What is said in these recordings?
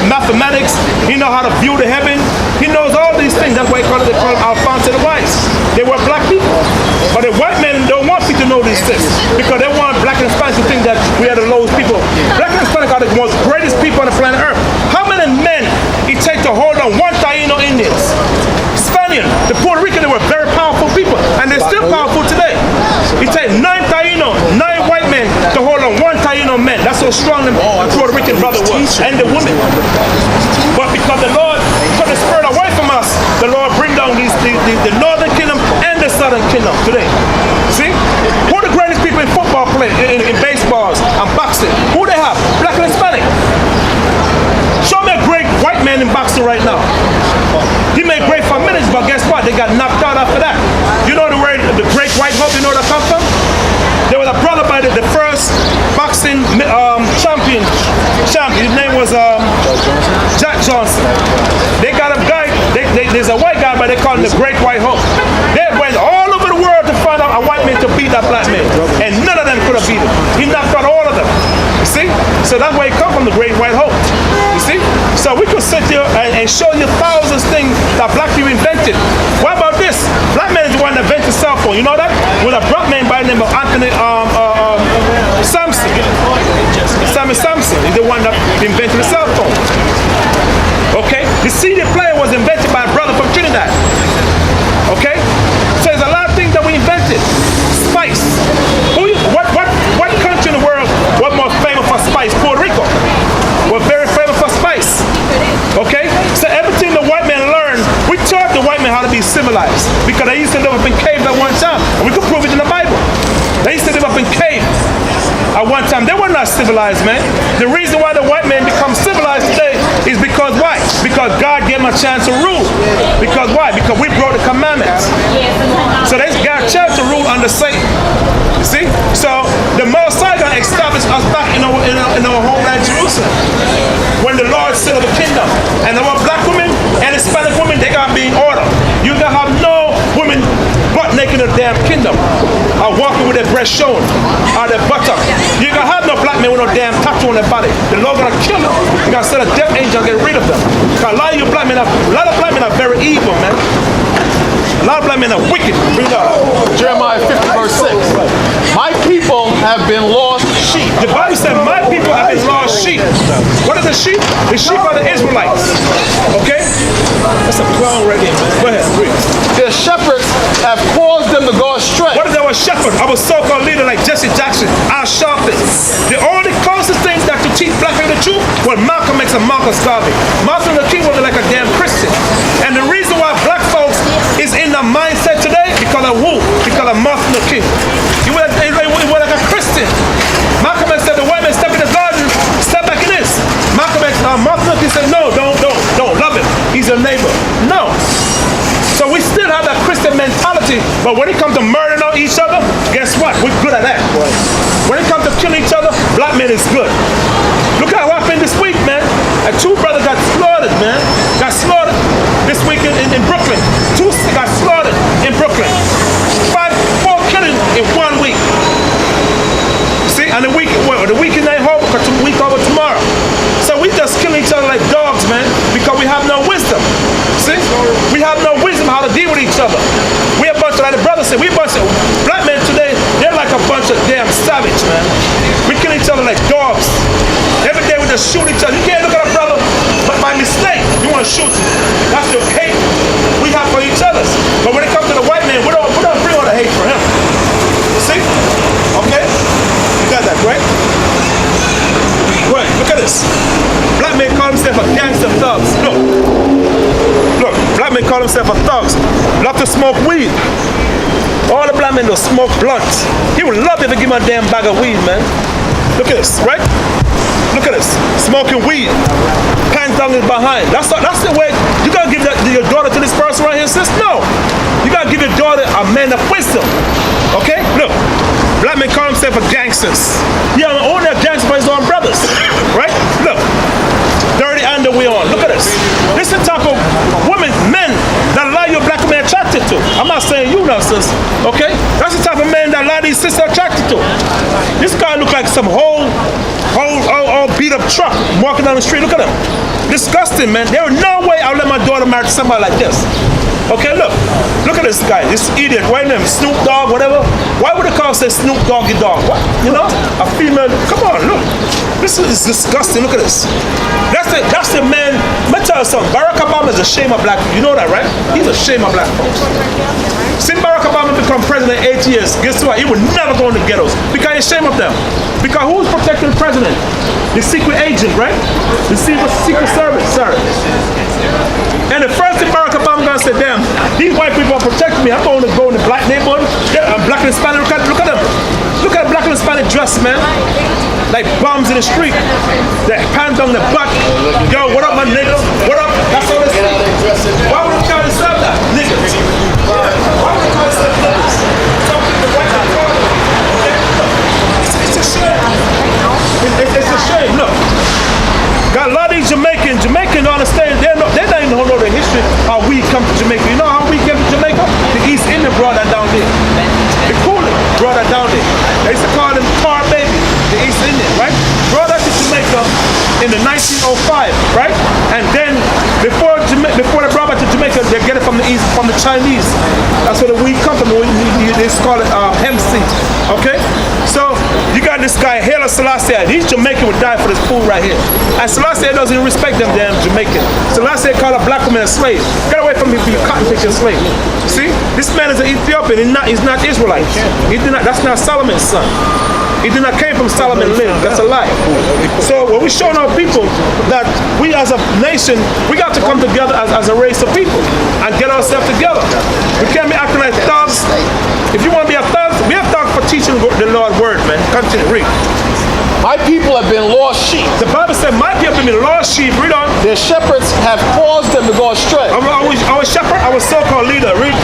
mathematics. He knows how to view the heaven. He knows all these things. That's why they call him Alphonse the Wise. They were black people. But the white men don't want people to know these things because they want black and Hispanics to think that we are the lowest people. Black and Hispanic are the most greatest people on the planet Earth. How many men it takes to hold on one Taino Indians? Spaniard, the Puerto Rican, they were very powerful people, and they're still powerful today. It takes 9 Taino, 9 white men to hold on one Taino man. That's how strong the Puerto Rican brother was, and the woman. But because the Lord took the spirit away from us, the Lord bring down the northern kingdom and the southern kingdom today. See? Who are the greatest people in football play, in baseballs and boxing? Who they have? Black and Hispanic. Show me a great white man in boxing right now. He made great for minutes, but guess what? They got knocked out after that. You know the word, the great white hope, you know where that comes from? There was a brother by the first boxing champion. His name was Jack Johnson. They got a guy, there's a white guy, but they call him the Great White Hope. They went all over the world to find out a white man to beat that black man. And none of them could have beat him. He knocked out all of them. You see? So that's where he come from, the Great White Hope. You see? So we could sit here and show you thousands of things that black people invented. What about this? Black man is the one that invented cell phone. You know that? With a black man by the name of Anthony Sampson. Sampson is the one that invented the cell phone. Okay? The CD player was invented by a brother from Trinidad. Okay? So there's a lot of things that we invented. Spice. What country in the world was most famous for spice? Puerto Rico. Was very famous for spice. Okay? So everything the white man learned, we taught the white man how to be civilized. Because they used to live up in caves at one time. And we could prove it in the Bible. They used to live up in caves at one time. They were not civilized, man. The reason why the white man becomes civilized today is because why? Because God gave them a chance to rule. Because why? Because we broke the commandments. So they got a chance to rule under Satan. You see? So the Most High God established us back in our homeland Jerusalem. When the Lord set up a kingdom. And our black women and Hispanic women, they got to be in order. You don't have no women butt naked in the damn kingdom. Or walking with their breast showing. Or their buttock. You don't have no black men with no damn tattoo on their body. The Lord gonna kill them. You gotta send a death angel and get rid of them. Because a lot of you black men a lot of black men are very evil, man. A lot of black men are wicked. Read out. Jeremiah 50 verse 6. My people have been lost sheep. The Bible said, my people have been lost sheep. What is a sheep? The sheep are the Israelites. Okay? That's a clown right here, man. Go ahead, read. Their shepherds have caused them to go astray. What is our shepherd? Our so-called leader like Jesse Jackson, our sharpest. The only closest things that to teach black people the truth was Malcolm X and Marcus Garvey. Martin Luther King was like a damn Christian. And the reason why black folks is in the mindset today, because of who? Because of Martin Luther King. He was like a Christian. Malcolm X said the white man step in the garden, step back in this. Martin Luther King said, no, don't, love him. He's your neighbor. No. So we still have that Christian mentality, but when it comes to murdering each other, guess what? We're good at that. When it comes to killing each other, black men is good. Look at what happened this week, man. 2 brothers got slaughtered, man. Got slaughtered this week in Brooklyn. 2 got slaughtered in Brooklyn. 4 killings in 1 week. See, and the weekend ain't over because the week over tomorrow. So we just kill each other like dogs, man, because we have no wisdom. See? We have no wisdom how to deal with each other. We a bunch of, like the brother said, we a bunch of black men today, they're like a bunch of damn savage, man. We kill each other like dogs. Every day we just shoot each other. You can't look at a brother, but by mistake, you want to shoot him. That's the hate we have for each other. But when it comes to the white man, we don't bring all the hate for him. See? Okay? You got that, right? Right, look at this. Black men call themselves a gangster thugs. Look, black men call themselves a thugs. Love to smoke weed. All the black men don't smoke blunts. He would love if they give him a damn bag of weed, man. Look at this, right? Look at this. Smoking weed. Pants down his behind. That's the way. You gotta give your daughter to this person right here, sis? No. You gotta give your daughter a man of wisdom. Okay? Look. Black men call themselves a gangsters. Yeah, all their gangsters for his own brothers. Right? Look. Dirty underwear on. Look at this. This is the type of women, men that a lot of your black men attracted to. I'm not saying you now, sis. Okay? That's the type of man that a lot of these sisters are attracted to. This guy look like some whole beat beat up truck walking down the street. Look at them. Disgusting, man. There was no way I'll let my daughter marry somebody like this. Okay, look at this guy, this idiot. Why name Snoop Dogg, whatever? Why would the car say Snoop Doggy Dogg? What? You know, a female. Come on, look. This is disgusting. Look at this. That's the man. Let me tell you something. Barack Obama is a shame of black people. You know that, right? He's a shame of black folks. Since Barack Obama become president 8 years, guess what? He would never go in the ghettos because he's ashamed of them. Because who's protecting the president? The secret agent, right? The secret service, sorry. And the first thing Barack Obama gonna say, damn, these white people are protecting me. I'm going to go in the black neighborhood. Black and Hispanic, look at them. Look at black and Hispanic dress, man. Like bombs in the street. That pants on the butt. Yo, what up, my nigga? What up? That's all this is. Why would they call themselves that? Niggas. Why would they call themselves niggas? It's a shame. It's a shame. Look. Got a lot of these Jamaicans don't understand. They don't even know the history how we come to Jamaica. You know how we came to Jamaica? The East Indian brought that down there. The Coolie brought that down there. They used to call them tar baby, the East Indian, right? Brought that to Jamaica in the 1905, right? And then before they brought it to Jamaica, they get it from the East, from the Chinese. That's where the weed come from. They call it hemp seed. Okay? So you got this guy, Haile Selassie. These Jamaican would die for this fool right here. And Selassie doesn't even respect them damn Jamaican. Selassie called a black woman a slave. Get away from me, be a cotton picking slave. See? This man is an Ethiopian. He's not Israelite. That's not Solomon's son. He did not came from Solomon Lynn. That's a lie. So when we're showing our people that we as a nation, we got to come together as a race of people and get ourselves together. We can't be acting like thugs. If you want to be a thug, be a thug for teaching the Lord's word, man. Continue, read. My people have been lost sheep. The Bible said, my people have been lost sheep. Read on. Their shepherds have caused them to go astray. I was shepherd, I was so-called leader. Read.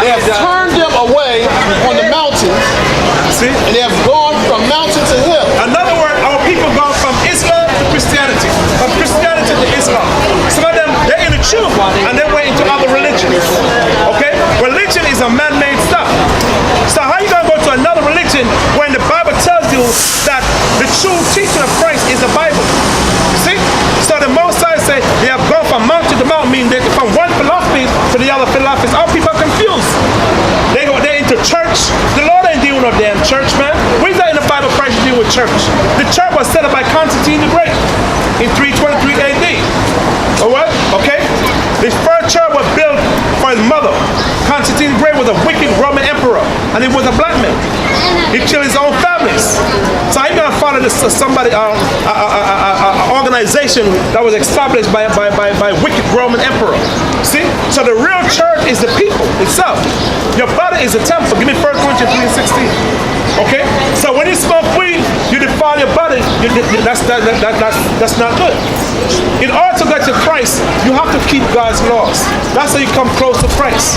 They have turned them away on the mountains. See? And they have gone from mountain to hill. In other words, our people gone from Islam to Christianity, from Christianity to Islam. Some of them, they're in the truth, and they went into other religions. Okay? Religion is a man-made stuff. So how you going to go to another religion when the Bible tells you that the true teaching of Christ is the Bible? See? So the Most High say they have gone from mountain to mountain, meaning they from one philosophy to the other philosophy. Our people are confused. They're into church. The Lord ain't dealing with no damn church, man. Where's that in the Bible Christ deal with church? The church was set up by Constantine the Great in 323 AD. Alright? Okay? This first church was built for his mother. Constantine the Great was a wicked Roman emperor, and he was a black man. He killed his own families. So how you gonna follow this somebody organization that was established by wicked Roman emperor? See? So the real church is the people itself. Your body is a temple. Give me 1 Corinthians 3:16. Okay? So when you smoke weed, you defile your body. That's not good. In order to get to Christ, you have to keep God's laws. That's how you come close to Christ.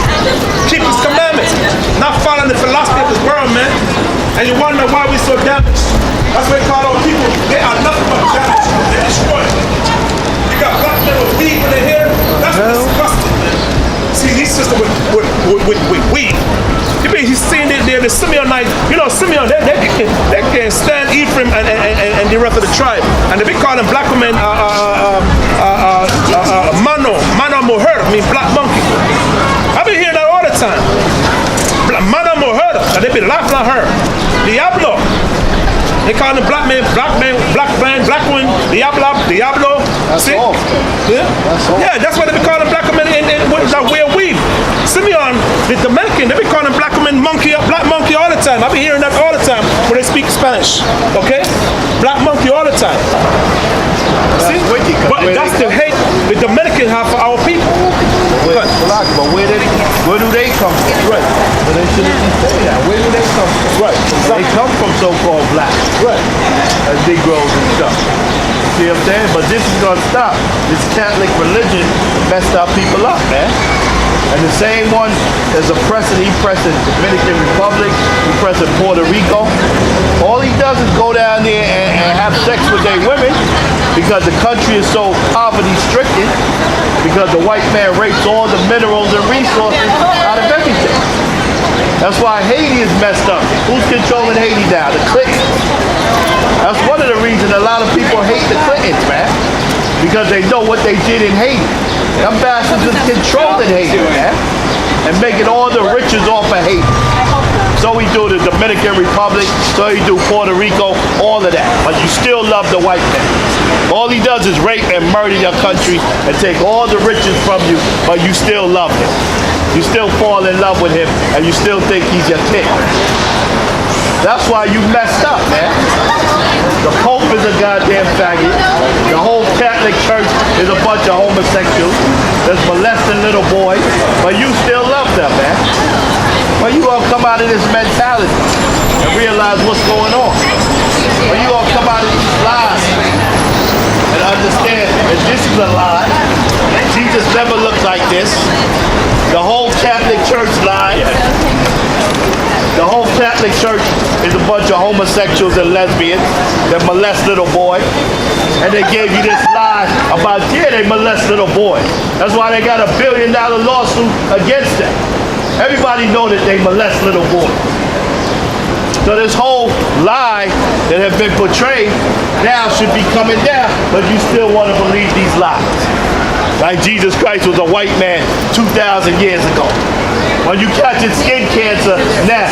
Keep His commandments. Not following the philosophy of this world, man. And you wonder why we're so damaged. That's why we call our people. They are nothing but damaged. They're destroyed. You got black men with weed in their hair. That's disgusting, man. See, these sisters with weed. You mean he's seeing the Simeonite, you know, Simeon, they can't stand Ephraim and the rest of the tribe. And they be calling black women Mano Mujer, I mean black monkey. I be hearing that all the time. Mano Mujer, and they be laughing at her. Diablo. They call them black woman, Diablo. That's see? all. Yeah? That's all. Yeah, that's why they be calling black women that wear weave. Simeon, the Dominican, they be calling black women black monkey all the time. I be hearing that all the time when they speak Spanish. Okay? Black monkey all the time. See? But that's the hate the Dominican have for our people. But where do they come from? Right. But they shouldn't be saying that. Where do they come from? Right. They come from so-called black. Right. As Negroes and stuff. See what I'm saying? But this is gonna stop. This Catholic religion messed our people up, man. And the same one is oppressing, he pressing Dominican Republic, he pressing Puerto Rico. All he does is go down there and have sex with their women because the country is so poverty stricken, because the white man rapes all the minerals and resources out of everything. That's why Haiti is messed up. Who's controlling Haiti now? The clique. That's one of the reasons a lot of people hate the Clintons, man. Because they know what they did in Haiti. Them bastards is controlling Haiti, man. And making all the riches off of Haiti. So we do the Dominican Republic, so he do Puerto Rico, all of that. But you still love the white man. All he does is rape and murder your country and take all the riches from you, but you still love him. You still fall in love with him, and you still think he's your king. That's why you messed up, man. The Pope is a goddamn faggot. The whole Catholic Church is a bunch of homosexuals that's molesting little boys, but you still love them, man. Well, you gonna come out of this mentality and realize what's going on. Well, you gonna come out of these lies and understand that this is a lie. Jesus never looked like this. The whole Catholic Church lied. The whole Catholic Church is a bunch of homosexuals and lesbians that molest little boys. And they gave you this lie about, yeah, they molest little boys. That's why they got a $1 billion lawsuit against them. Everybody know that they molest little boys. So this whole lie that has been portrayed now should be coming down, but you still want to believe these lies. Like Jesus Christ was a white man 2,000 years ago. When you catching skin cancer now,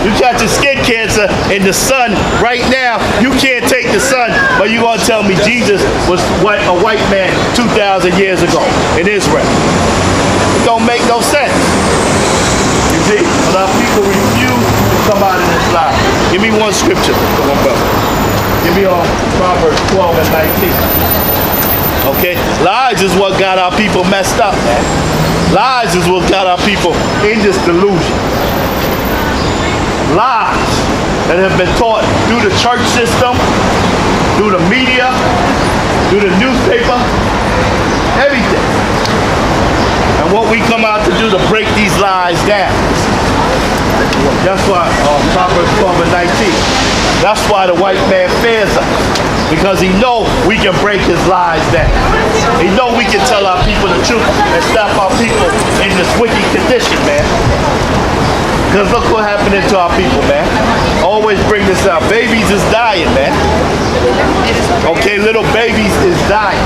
you catching skin cancer in the sun right now, you can't take the sun, but you gonna tell me Jesus was a white man 2,000 years ago in Israel. It don't make no sense. You see, a lot of people refuse to come out of this lie. Give me one scripture. Come on, brother. Give me on Proverbs 12 and 19. Okay? Lies is what got our people messed up, man. Lies is what got our people in this delusion. Lies that have been taught through the church system, through the media, through the newspaper, everything. And what we come out to do to break these lies down. That's why Proverbs 12 and 19. That's why the white man fears us. Because he know we can break his lies down. He know we can tell our people the truth and stop our people in this wicked condition, man. Because look what happened to our people, man. Always bring this up. Babies is dying, man. Okay, little babies is dying.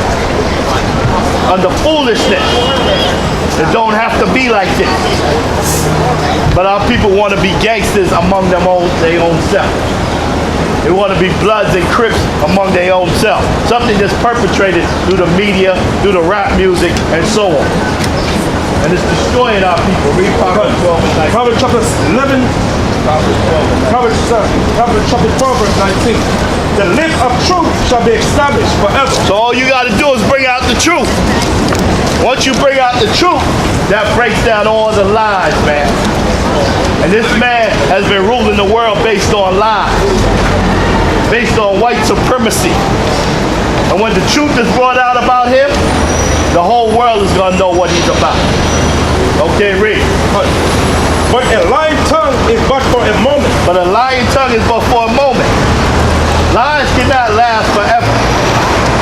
Under foolishness. It don't have to be like this. But our people want to be gangsters among their own self. They want to be Bloods and Crips among their own self. Something that's perpetrated through the media, through the rap music, and so on. And it's destroying our people. Read Proverbs 12 and 19. Proverbs chapter 11. Proverbs chapter 12 verse 19. The lip of truth shall be established forever. So all you got to do is bring out the truth. Once you bring out the truth, that breaks down all the lies, man. And this man has been ruling the world based on lies, based on white supremacy. And when the truth is brought out about him, the whole world is going to know what he's about. Okay, read. But a lying tongue is but for a moment. But a lying tongue is but for a moment. Lies cannot last forever.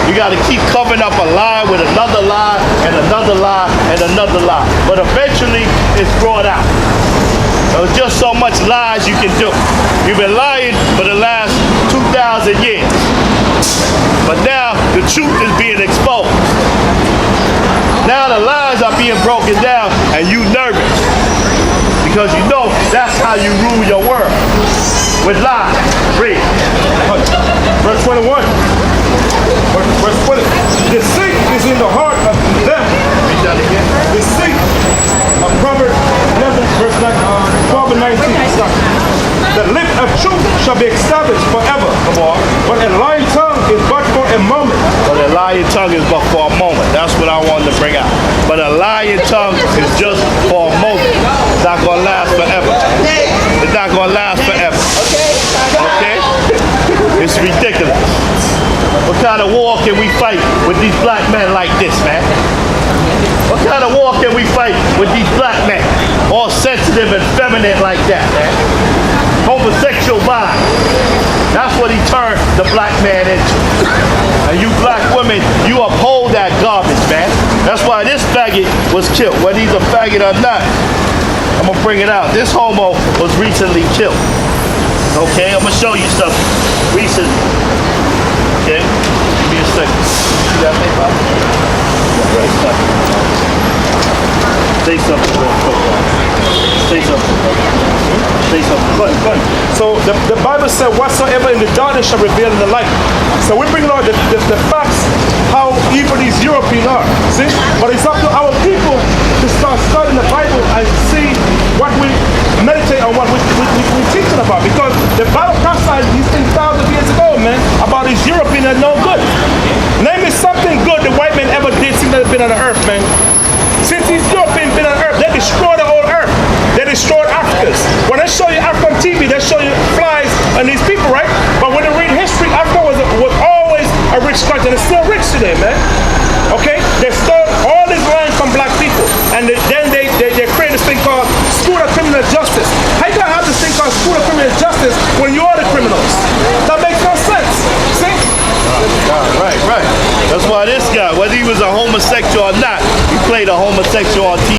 You got to keep covering up a lie with another lie and another lie and another lie. But eventually, it's brought out. There's just so much lies you can do. You've been lying for the last 2,000 years. But now, the truth is being exposed. Now the lies are being broken down and you nervous. Because you know that's how you rule your world. With lies. Read. Verse 21. Verse 20. Deceit is in the heart of them. Read that again. Deceit. Proverbs 11 verse 12 and 19. The lip of truth shall be established forever. Come on. But a lying tongue is but for a moment. But a lying tongue is but for a moment. That's what I wanted to bring out. But a lying tongue is just for a moment. It's not going to last forever. It's not going to last forever. Okay? It's ridiculous. What kind of war can we fight with these black men like this, man? What kind of war can we fight with these black men? All sensitive and feminine like that, man. Homosexual mind. That's what he turned the black man into. And you black women, you uphold that garbage, man. That's why this faggot was killed. Whether he's a faggot or not, I'm gonna bring it out. This homo was recently killed. Okay, I'm gonna show you something recent. Okay, give me a second. See that paper? Say something real quick. Say something. Say something. Good, good. So the Bible said, whatsoever in the darkness shall reveal in the light. So we bring out the facts, how evil these Europeans are. See? But it's up to our people to start studying the Bible and see what we meditate on, what we're teaching about. Because the Bible prophesied these things thousands of years ago, man, about these Europeans that no good. Name me something good the white man ever did since they've been on the earth, man. Since these Europeans been on earth, they destroyed the whole earth. They destroyed Africans. When they show you Africa on TV, they show you flies and these people, right? But when you read history, Africa was always a rich country, and it's still rich today, man. Okay? They stole all this land from black people, and then they created this thing called School of Criminal Justice. How you gonna have this thing called School of Criminal Justice when you are the criminals? That makes no sense. See? Right. That's why this guy, whether he was a homosexual or not, he played a homosexual on TV.